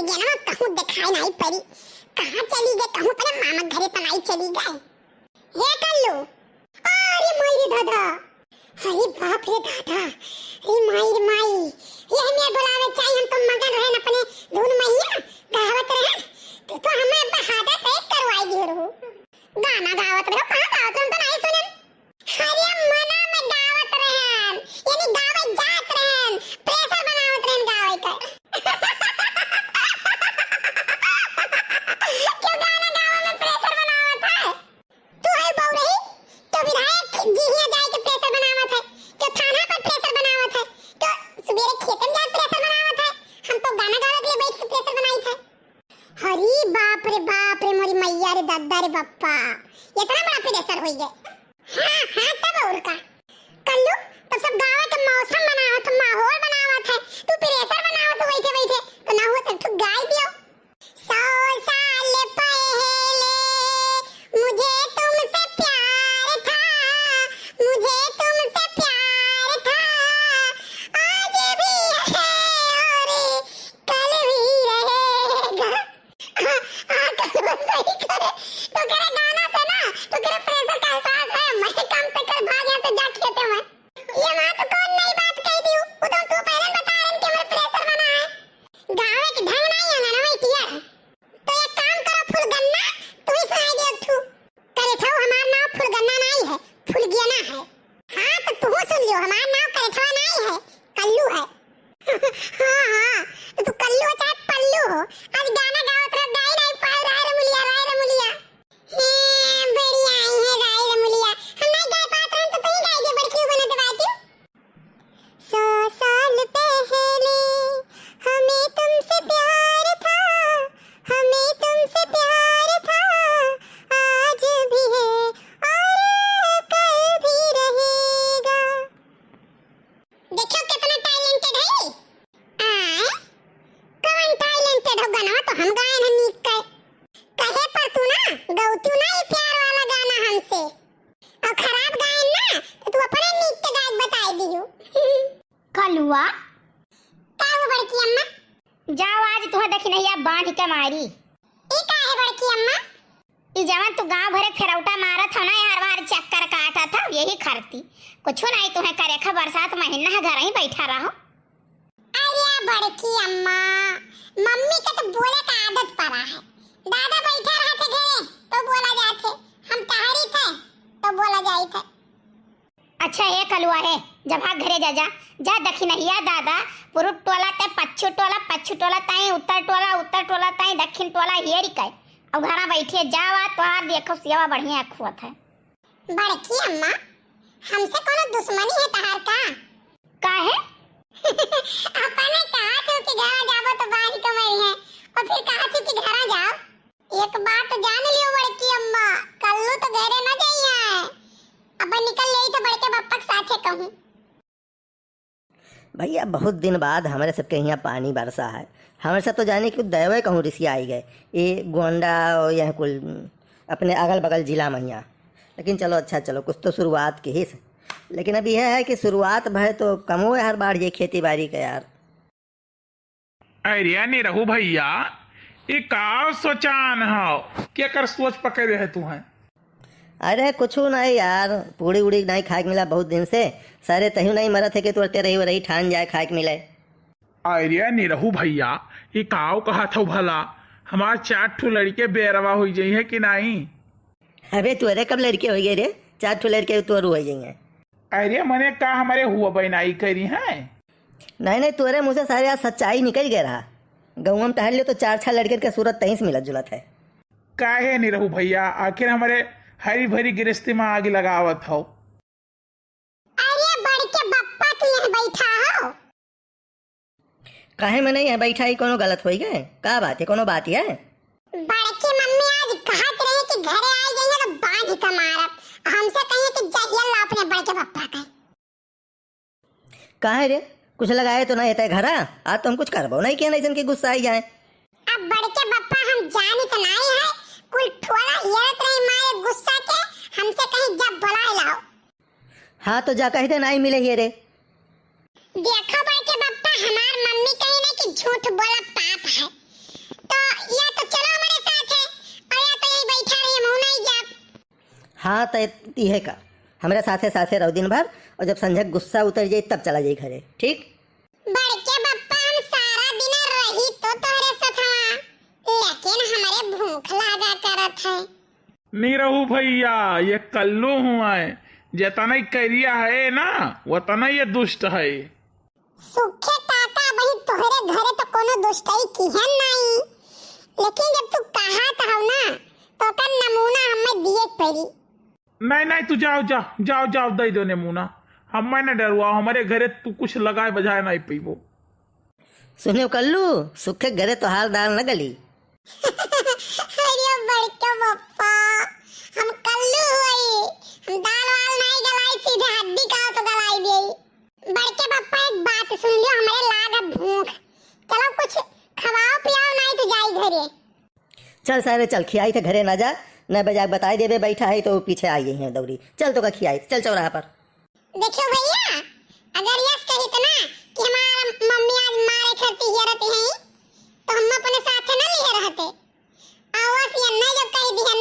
गया ना, कहूँ दिखाई नहीं पड़ी। कहाँ चली गए, कहूँ पर मामा घरे तनाई चली गए। ये कल्लू, अरे माई दादा, अरे बाप रे दादा, अरे माई ये हमें बुलावे चाहिए, हम तो मगन रहे अपने धुन मैया गावत रहे, तो हमें बहादत है करवाई दी रो गाना गावत रहे। कहाँ गावत हम तो नहीं सुनन। अरे मना में गावत रहन, यानी गावे जात रहन, प्रेशर बनावत रहन गावे का। क्यों गाना गावे में प्रेशर बनावत है? तू है बहु रही तो विधायक जी हिया जाए के प्रेशर बनावत है, तो थाना पर प्रेशर बनावत है, तो सुबेरे खेत में जाए प्रेशर बनावत है। हम तो गाना गावत ले बैठ के प्रेशर बनाई थे। हरी बाप रे मोरी मैया रे दादा रे बाप्पा, इतना बड़ा प्रेशर हो गया। हाँ तब और का कल्लू, तब सब गाँव के मौसम बनावत, माहौल बनावत है, तू प्रेशर बनावत बैठे बैठे, तो ना हो तो गाय दियो। 100 साल पहले मुझे तुमसे प्यार था, मुझे तुमसे प्यार था, आज भी है और कल भी रहेगा। कल्लू सही करे, तो करे गाना से ना, तो करे प्रेशर का एहसास है। मैं काम पे कर भाग यहाँ से जा खेते में। ये माँ तो कौन नई बात कह दी, वो तो तू पहले बता रहे कि मेरा प्रेशर बना है। गाँव के ढंग नहीं है ना वही टियर। तो एक काम करो, फुलगन्ना तू ही सुनाई दे तू। करे ठो हमार नाम फुलगन्ना नहीं है, फुलगियाना है। हाँ तो तू सुन लियो, हमार नाम करे ठो नहीं है, कल्लू है। हाँ तो तू कल्लू हो चाहे पल्लू हो, आज गाना गावत रहो, गाई नहीं पाए राय रमुलिया बढ़िया आई है राय रमुलिया। हम नहीं गाय पात रहन तो तू ही गाई दे, बड़की बना दबाती। 100 साल पहले हमें तुमसे प्यार था, हमें तुमसे प्यार था, आज भी है और कल भी रहेगा। देखो कितना टैलेंटेड है। कौन टैलेंटेड हो गाना तो हम गाए ना नीक कहे पर तू ना गौतू ना ये प्यार वाला गाना हमसे, और खराब गाए ना तो तू अपने नीक के गायक बताई दियो। कलुआ का वो बड़की अम्मा, जाओ आज तुह देखी नहीं अब बांध के मारी। ई का है बड़की अम्मा? ई जवन तू गांव भरे फेरौटा मारत हो ना, यार बार चक्कर काटा था यही करती, कुछ नहीं तुम्हें करे खा, बरसात महीना है घर ही बैठा रहो। अरे बड़की अम्मा, मम्मी का तो बोले का आदत पड़ा है। दादा बैठा रहते घरे तो बोला जाते, हम टहरी थे तो बोला जाई थे। अच्छा ये कलुआ है, जब हाँ घरे जा देखी नहीं या दादा पुरुष टोला ते पच्चू टोला ताई उत्तर टोला ताई दक्षिण टोला हेरी कहे, अब घरा बैठिए जावा तो आर देखो सेवा बढ़िया खुआत है। बड़की अम्मा, हमसे कोनो दुश्मनी है तहार का? काहे? अपने कहा थे कि घर जाबो तो बाहर कमाई है, और फिर कहा थे कि घर जाओ। एक बात जान लियो बड़की अम्मा, कल्लू तो घरे न जाइए, अब निकल ले तो बड़के पप्पा के साथे कहूं। भैया बहुत दिन बाद हमारे सबके यहाँ पानी बरसा है, हमारे साथ तो जाने की दैवे कहूँ ऋषि आई गए, ये गोंडा और यह कुल अपने अगल बगल जिला में यहाँ। लेकिन चलो अच्छा, चलो कुछ तो शुरुआत की ही से। लेकिन अब यह है कि शुरुआत भय तो कम हो हर बार ये खेती बाड़ी का यार। अरे नहीं रहू भैया, ये का सोचान हो, क्या कर सोच पकड़े रहे तू है? अरे कुछ नहीं यार, पूड़ी उड़ी नहीं खाए के मिला बहुत दिन से, सारे तही नहीं मरत है कि तू रही ठान जाए खाए के मिले। अरे नहीं रहू भैया, ये काव कहा था भला, हमार 4 ठो लड़के बेरवा हो जाई है कि नहीं? अबे तू अरे कब लड़के हो गए रे, 4 ठो लड़के तो हो जाएंगे। अरे मैंने कहा हमारे हुआ बनाई करी है। नहीं तोरे मुँह से सारे आज सच्चाई निकल गया रहा, गाँव में टहल लियो तो 4-6 लड़के के सूरत तहीं से मिलत जुलत है। काहे नहीं रहू भैया, आखिर हमारे हरी भरी गृहस्थी में आग लगावत हो। अरे बड़के बप्पा तू यहाँ बैठा हो? काहे में नहीं है बैठा, ही कोनो गलत हो गए? का बात है, कोनो बात है? बड़की मम्मी आज कहत रहे कि घरे आ जाइए तो बांध का मारब, हमसे कहिए कि जाइए ला अपने बड़के बप्पा का। काहे रे, कुछ लगाए तो नहीं है घरा, आज तो हम कुछ करबो नहीं किया, नहीं कि गुस्सा आई जाए। अब बड़के बप्पा हम जानी तो नहीं है, कुल ठोला हियत रही मारे गुस्सा के, हमसे कहीं जब बुला लाओ। हाँ तो जा कह दे नहीं मिले ये रे। देखो बड़के बप्पा, हमार मम्मी कही ना कि झूठ बोला पाप है, हाँ तो इहे का हमारे साथे साथे रहो दिन भर, और जब संझा गुस्सा उतर जाए तब चला जाए घरे, ठीक? बड़के बप्पा हम सारा दिन रही तो तोहरे सथवा, लेकिन हमारे भूख लागा करत है। निरहू भैया ये कल्लू हुआ है, जितना ही करिया है ना उतना ये दुष्ट है। सुखे काका भाई तोहरे घरे तो कोनो दुष्टई की है नहीं, लेकिन जब तू कहा था ना तो का नमूना हमें दिए पड़ी। नहीं नहीं तू जाओ जाओ जाओ जाओ दे दो नमूना, हमें न डरुआ, हमारे घरे तू कुछ लगाए बजाए नहीं पीबो। सुने कल्लू, सुखे घरे तो हाल दाल न गली। अरे बड़के बप्पा हम कल्लू हुई, हम दाल वाल नहीं गलाई, सीधे हड्डी का तो गलाई दी। बड़के बप्पा एक बात सुन लियो, हमारे लागत भूख, चलो कुछ खवाओ पियाओ नहीं तो जाई घरे। चल सारे चल, खियाई थे घरे ना जा, न बजा बताए देवे बैठा है तो पीछे आई है दौड़ी, चल तो का खियाई, चल चौराहा पर। देखो भैया अगर यस कही तो ना कि हमारा मम्मी आज मारे खरती है रहती हैं तो हम अपने साथ न लिए रहते, आवास ये नहीं जो कही दी है